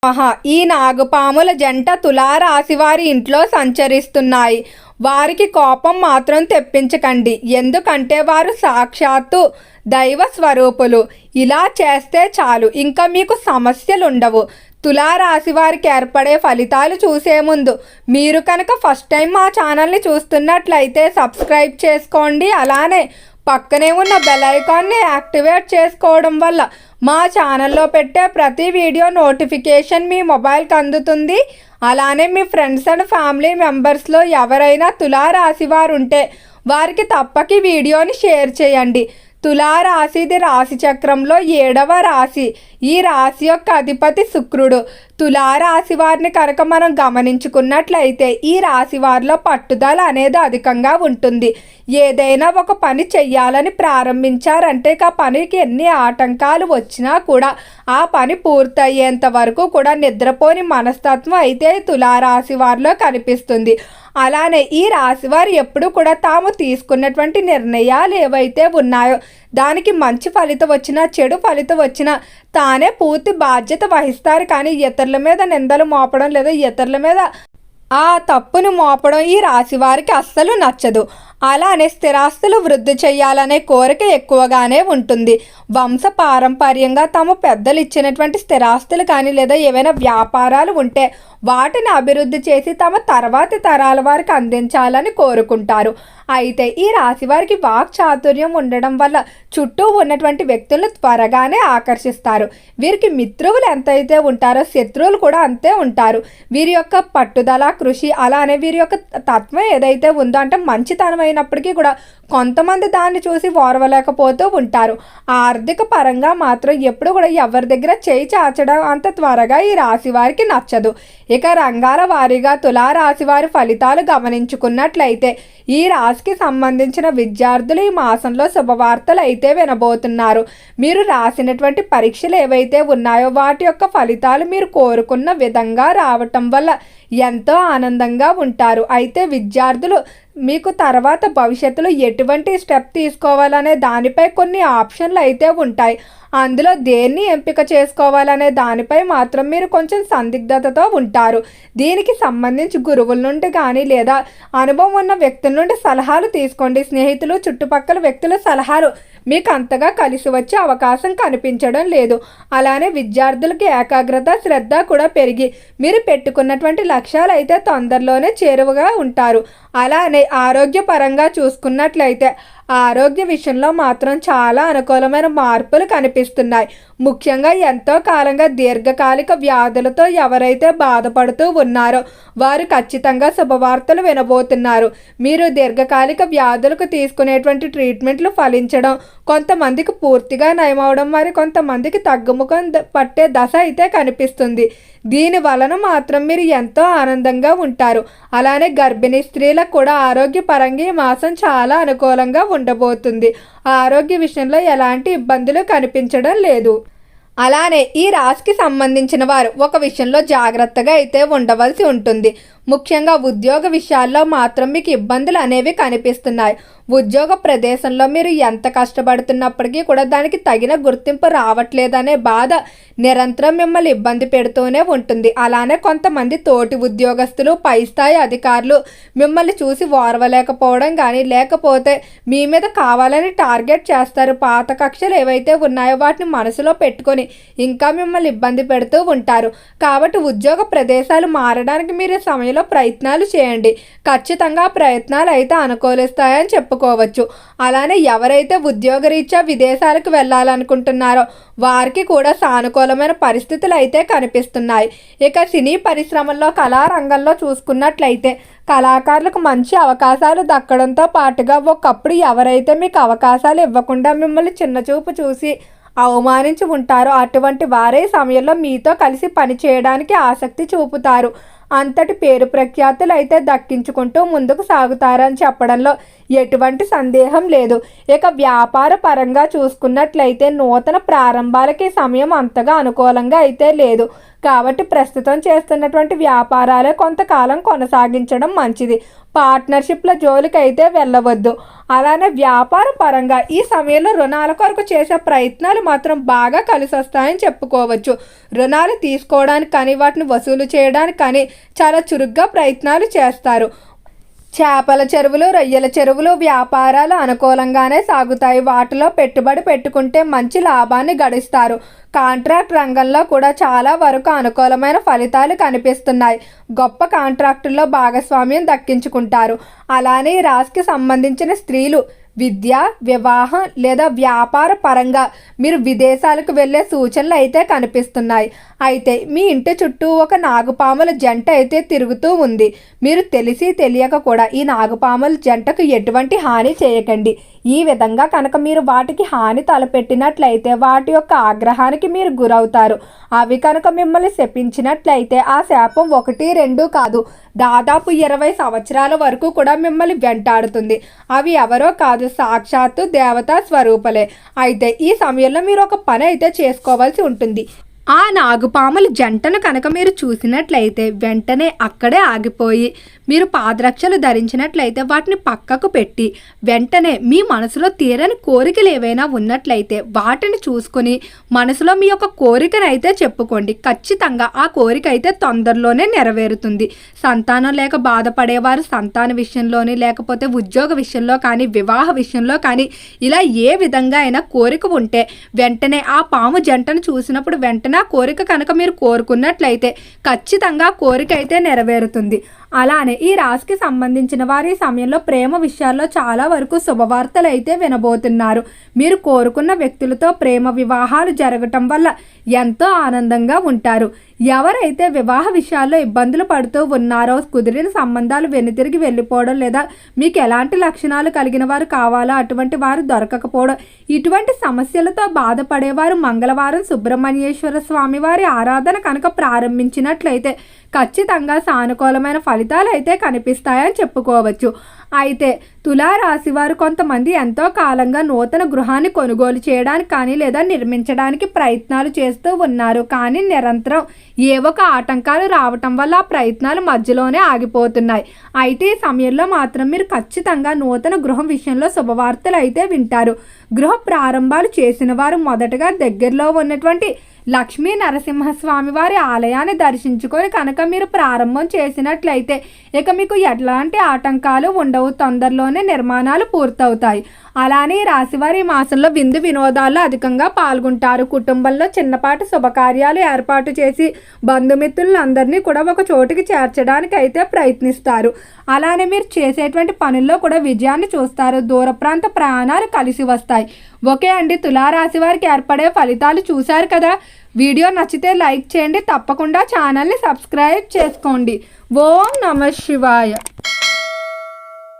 ఈ నాగుపాముల జంట తులారాశి వారి ఇంట్లో సంచరిస్తున్నాయి. వారికి కోపం మాత్రం తెప్పించకండి, ఎందుకంటే వారు సాక్షాత్తు దైవ స్వరూపులు. ఇలా చేస్తే చాలు, ఇంకా మీకు సమస్యలు ఉండవు. తులారాశి వారికి ఏర్పడే ఫలితాలు చూసే ముందు మీరు కనుక ఫస్ట్ టైం మా ఛానల్ని చూస్తున్నట్లయితే సబ్స్క్రైబ్ చేసుకోండి. అలానే పక్కనే ఉన్న బెల్ ఐకాన్ని యాక్టివేట్ చేసుకోవడం వల్ల మా ఛానల్లో పెట్టే ప్రతి వీడియో నోటిఫికేషన్ మీ మొబైల్కి అందుతుంది. అలానే మీ ఫ్రెండ్స్ అండ్ ఫ్యామిలీ మెంబర్స్లో ఎవరైనా తులారాశి వారు ఉంటే వారికి తప్పక ఈ వీడియోని షేర్ చేయండి. తులారాశిది రాశి చక్రంలో 7వ రాశి. ఈ రాశి యొక్క అధిపతి శుక్రుడు. తులారాశి వారిని కనుక మనం గమనించుకున్నట్లయితే ఈ రాశి వారిలో పట్టుదల అనేది అధికంగా ఉంటుంది. ఏదైనా ఒక పని చెయ్యాలని ప్రారంభించారంటే ఆ పనికి ఎన్ని ఆటంకాలు వచ్చినా కూడా ఆ పని పూర్తయ్యేంత వరకు కూడా నిద్రపోని మనస్తత్వం అయితే తులారాశి వారిలో కనిపిస్తుంది. అలానే ఈ రాశి వారు ఎప్పుడు కూడా తాము తీసుకున్నటువంటి నిర్ణయాలు ఏవైతే ఉన్నాయో దానికి మంచి ఫలితం వచ్చినా చెడు ఫలితం వచ్చినా తానే పూర్తి బాధ్యత వహిస్తారు. కానీ ఇతరుల మీద నిందలు మోపడం లేదా ఇతరుల మీద ఆ తప్పును మోపడం ఈ రాశి వారికి అస్సలు నచ్చదు. అలానే స్థిరాస్తులు వృద్ధి చేయాలనే కోరిక ఎక్కువగానే ఉంటుంది. వంశ పారంపర్యంగా తమ పెద్దలు ఇచ్చినటువంటి స్థిరాస్తులు కానీ లేదా ఏవైనా వ్యాపారాలు ఉంటే వాటిని అభివృద్ధి చేసి తమ తర్వాతి తరాల వారికి అందించాలని కోరుకుంటారు. అయితే ఈ రాశి వారికి వాక్ చాతుర్యం ఉండడం వల్ల చుట్టూ ఉన్నటువంటి వ్యక్తులను త్వరగానే ఆకర్షిస్తారు. వీరికి మిత్రువులు ఎంతైతే ఉంటారో శత్రువులు కూడా అంతే ఉంటారు. వీరి యొక్క పట్టుదల కృషి అలానే వీరి యొక్క తత్వం ఏదైతే ఉందో అంటే మంచితనమైనప్పటికీ కూడా కొంతమంది దాన్ని చూసి ఓర్వలేకపోతూ ఉంటారు. ఆర్థిక పరంగా మాత్రం ఎప్పుడు కూడా ఎవరి దగ్గర చేయి చాచడం అంత త్వరగా ఈ రాశి వారికి నచ్చదు. ఇక రంగాల వారీగా తులారాశి వారి ఫలితాలు గమనించుకున్నట్లయితే ఈ రాశికి సంబంధించిన విద్యార్థులు ఈ మాసంలో శుభవార్తలు అయితే వినబోతున్నారు. మీరు రాసినటువంటి పరీక్షలు ఏవైతే ఉన్నాయో వాటి యొక్క ఫలితాలు మీరు కోరుకున్న విధంగా రావటం వల్ల ఎంతో ఆనందంగా ఉంటారు. అయితే విద్యార్థులు మీకు తర్వాత భవిష్యత్తులో ఎటువంటి స్టెప్ తీసుకోవాలనే దానిపై కొన్ని ఆప్షన్లు అయితే ఉంటాయి. అందులో దేన్ని ఎంపిక చేసుకోవాలనే దానిపై మాత్రం మీరు కొంచెం సందిగ్ధతతో ఉంటారు. దీనికి సంబంధించి గురువుల నుండి కానీ లేదా అనుభవం ఉన్న వ్యక్తుల నుండి సలహాలు తీసుకోండి. స్నేహితులు చుట్టుపక్కల వ్యక్తుల సలహాలు మీకు అంతగా కలిసి వచ్చే అవకాశం కనిపించడం లేదు. అలానే విద్యార్థులకి ఏకాగ్రత శ్రద్ధ కూడా పెరిగి మీరు పెట్టుకున్నటువంటి లక్ష్యాలు అయితే తొందరలోనే చేరువగా ఉంటారు. అలానే ఆరోగ్యపరంగా చూసుకున్నట్లయితే ఆరోగ్య విషయంలో మాత్రం చాలా అనుకూలమైన మార్పులు కనిపిస్తున్నాయి. ముఖ్యంగా ఎంతో కాలంగా దీర్ఘకాలిక వ్యాధులతో ఎవరైతే బాధపడుతూ ఉన్నారో వారు ఖచ్చితంగా శుభవార్తలు వినబోతున్నారు. మీరు దీర్ఘకాలిక వ్యాధులకు తీసుకునేటువంటి ట్రీట్మెంట్లు ఫలించడం, కొంతమందికి పూర్తిగా నయమవడం, మరి కొంతమందికి తగ్గుముఖం పట్టే దశ అయితే కనిపిస్తుంది. దీని వలన మాత్రం మీరు ఎంతో ఆనందంగా ఉంటారు. అలానే గర్భిణీ స్త్రీలకు కూడా ఆరోగ్యపరంగా ఈ మాసం చాలా అనుకూలంగా ఉండబోతుంది. ఆరోగ్య విషయంలో ఎలాంటి ఇబ్బందులు కనిపించడం లేదు. అలానే ఈ రాశికి సంబంధించిన వారు ఒక విషయంలో జాగ్రత్తగా అయితే ఉండవలసి ఉంటుంది. ముఖ్యంగా ఉద్యోగ విషయాల్లో మాత్రం మీకు ఇబ్బందులు అనేవి కనిపిస్తున్నాయి. ఉద్యోగ ప్రదేశంలో మీరు ఎంత కష్టపడుతున్నప్పటికీ కూడా దానికి తగిన గుర్తింపు రావట్లేదనే బాధ నిరంతరం మిమ్మల్ని ఇబ్బంది పెడుతూనే ఉంటుంది. అలానే కొంతమంది తోటి ఉద్యోగస్తులు పై స్థాయి అధికారులు మిమ్మల్ని చూసి ఓర్వలేకపోవడం కానీ లేకపోతే మీ మీద కావాలని టార్గెట్ చేస్తారు. పాత కక్షలు ఏవైతే ఉన్నాయో వాటిని మనసులో పెట్టుకొని ఇంకా మిమ్మల్ని ఇబ్బంది పెడుతూ ఉంటారు. కాబట్టి ఉద్యోగ ప్రదేశాలు మారడానికి మీరు సమయంలో ప్రయత్నాలు చేయండి. ఖచ్చితంగా ప్రయత్నాలు అయితే అనుకూలిస్తాయని చెప్పుకోవచ్చు. అలానే ఎవరైతే ఉద్యోగరీత్యా విదేశాలకు వెళ్ళాలనుకుంటున్నారో వారికి కూడా సానుకూలమైన పరిస్థితులు అయితే కనిపిస్తున్నాయి. ఇక సినీ పరిశ్రమల్లో కళారంగంలో చూసుకున్నట్లయితే కళాకారులకు మంచి అవకాశాలు దక్కడంతో పాటుగా ఒకప్పుడు ఎవరైతే మీకు అవకాశాలు ఇవ్వకుండా మిమ్మల్ని చిన్నచూపు చూసి అవమానించి ఉంటారో అటువంటి వారే సమయంలో మీతో కలిసి పనిచేయడానికి ఆసక్తి చూపుతారు. అంతటి పేరు ప్రఖ్యాతులు అయితే దక్కించుకుంటూ ముందుకు సాగుతారని చెప్పడంలో ఎటువంటి సందేహం లేదు. ఇక వ్యాపార పరంగా చూసుకున్నట్లయితే నూతన ప్రారంభాలకి సమయం అంతగా అనుకూలంగా అయితే లేదు. కాబట్టి ప్రస్తుతం చేస్తున్నటువంటి వ్యాపారాలే కొంతకాలం కొనసాగించడం మంచిది. పార్ట్నర్షిప్ల జోలికి అయితే వెళ్ళవద్దు. అలానే వ్యాపార పరంగా ఈ సమయంలో రుణాల కొరకు చేసే ప్రయత్నాలు మాత్రం బాగా కలిసి వస్తాయని చెప్పుకోవచ్చు. రుణాలు తీసుకోవడానికి కానీ వాటిని వసూలు చేయడానికి కానీ చాలా చురుగ్గా ప్రయత్నాలు చేస్తారు. చేపల చెరువులు, రొయ్యల చెరువులు వ్యాపారాలు అనుకూలంగానే సాగుతాయి. వాటిలో పెట్టుబడి పెట్టుకుంటే మంచి లాభాన్ని గడిస్తారు. కాంట్రాక్ట్ రంగంలో కూడా చాలా వరకు అనుకూలమైన ఫలితాలు కనిపిస్తున్నాయి. గొప్ప కాంట్రాక్టుల్లో భాగస్వామ్యం దక్కించుకుంటారు. అలానే ఈ రాశికి సంబంధించిన స్త్రీలు విద్య, వివాహం లేదా వ్యాపార పరంగా మీరు విదేశాలకు వెళ్ళే సూచనలు అయితే కనిపిస్తున్నాయి. అయితే మీ ఇంటి చుట్టూ ఒక నాగుపాముల జంట అయితే తిరుగుతూ ఉంది. మీరు తెలిసి తెలియక కూడా ఈ నాగుపాముల జంటకు ఎటువంటి హాని చేయకండి. ఈ విధంగా కనుక మీరు వాటికి హాని తలపెట్టినట్లయితే వాటి యొక్క ఆగ్రహానికి మీరు గురవుతారు. అవి కనుక మిమ్మల్ని శపించినట్లయితే ఆ శాపం 1, 2 కాదు, దాదాపు 20 సంవత్సరాల వరకు కూడా మిమ్మల్ని వెంటాడుతుంది. అవి ఎవరో కాదు, సాక్షాత్తు దేవతా స్వరూపలే. అయితే ఈ సమయంలో మీరు ఒక పని అయితే చేసుకోవాల్సి ఉంటుంది. ఆ నాగుపాముల జంటను కనుక మీరు చూసినట్లయితే వెంటనే అక్కడే ఆగిపోయి మీరు పాదరక్షలు ధరించినట్లయితే వాటిని పక్కకు పెట్టి వెంటనే మీ మనసులో తీరని కోరికలు ఏవైనా ఉన్నట్లయితే వాటిని చూసుకొని మనసులో మీ యొక్క కోరికను అయితే చెప్పుకోండి. ఖచ్చితంగా ఆ కోరిక అయితే తొందరలోనే నెరవేరుతుంది. సంతానం లేక బాధపడేవారు సంతాన విషయంలోని, లేకపోతే ఉద్యోగ విషయంలో కానీ, వివాహ విషయంలో కానీ ఇలా ఏ విధంగా అయినా కోరిక ఉంటే వెంటనే ఆ పాము జంటను చూసినప్పుడు వెంటనే ఆ కోరిక కనుక మీరు కోరుకున్నట్లయితే ఖచ్చితంగా కోరిక అయితే నెరవేరుతుంది. అలానే ఈ రాశికి సంబంధించిన వారి సమయంలో ప్రేమ విషయాల్లో చాలా వరకు శుభవార్తలు అయితే వినబోతున్నారు. మీరు కోరుకున్న వ్యక్తులతో ప్రేమ వివాహాలు జరగటం వల్ల ఎంతో ఆనందంగా ఉంటారు. ఎవరైతే వివాహ విషయాల్లో ఇబ్బందులు పడుతూ ఉన్నారో, కుదిరిన సంబంధాలు వెనుతిరిగి వెళ్ళిపోవడం లేదా మీకు ఎలాంటి లక్షణాలు కలిగిన వారు కావాలో అటువంటి వారు దొరకకపోవడం, ఇటువంటి సమస్యలతో బాధపడేవారు మంగళవారం సుబ్రహ్మణ్యేశ్వర స్వామి వారి ఆరాధన కనుక ప్రారంభించినట్లయితే ఖచ్చితంగా సానుకూలమైన ఫలితాలు అయితే కనిపిస్తాయని చెప్పుకోవచ్చు. అయితే తులారాశి వారు కొంతమంది ఎంతో కాలంగా నూతన గృహాన్ని కొనుగోలు చేయడానికి కానీ లేదా నిర్మించడానికి ప్రయత్నాలు చేస్తూ ఉన్నారు. కానీ నిరంతరం ఏ ఒక ఆటంకాలు రావటం వల్ల ఆ ప్రయత్నాలు మధ్యలోనే ఆగిపోతున్నాయి. అయితే ఈ సమయంలో మాత్రం మీరు ఖచ్చితంగా నూతన గృహం విషయంలో శుభవార్తలు అయితే వింటారు. గృహ ప్రారంభాలు చేసిన వారు మొదటగా దగ్గరలో ఉన్నటువంటి లక్ష్మీ నరసింహస్వామి వారి ఆలయాన్ని దర్శించుకొని కనుక మీరు ప్రారంభం చేసినట్లయితే ఇక మీకు ఎట్లాంటి ఆటంకాలు ఉండవు. తొందరలోనే నిర్మాణాలు పూర్తవుతాయి. అలానే రాశివారి మాసంలో విందు వినోదాల్లో అధికంగా పాల్గొంటారు. కుటుంబంలో చిన్నపాటి శుభకార్యాలు ఏర్పాటు చేసి బంధుమిత్రులందరినీ కూడా ఒక చోటికి చేర్చడానికి అయితే ప్రయత్నిస్తారు. అలానే మీరు చేసేటువంటి పనుల్లో కూడా విజయాన్ని చూస్తారు. దూర ప్రాంత ప్రయాణాలు కలిసి వస్తాయి. ఓకే అండి, తులారాశి వారికి ఏర్పడే ఫలితాలు చూశారు కదా. వీడియో నచ్చితే లైక్ చేయండి. తప్పకుండా ఛానల్ని సబ్స్క్రైబ్ చేసుకోండి. ఓం నమః శివాయ.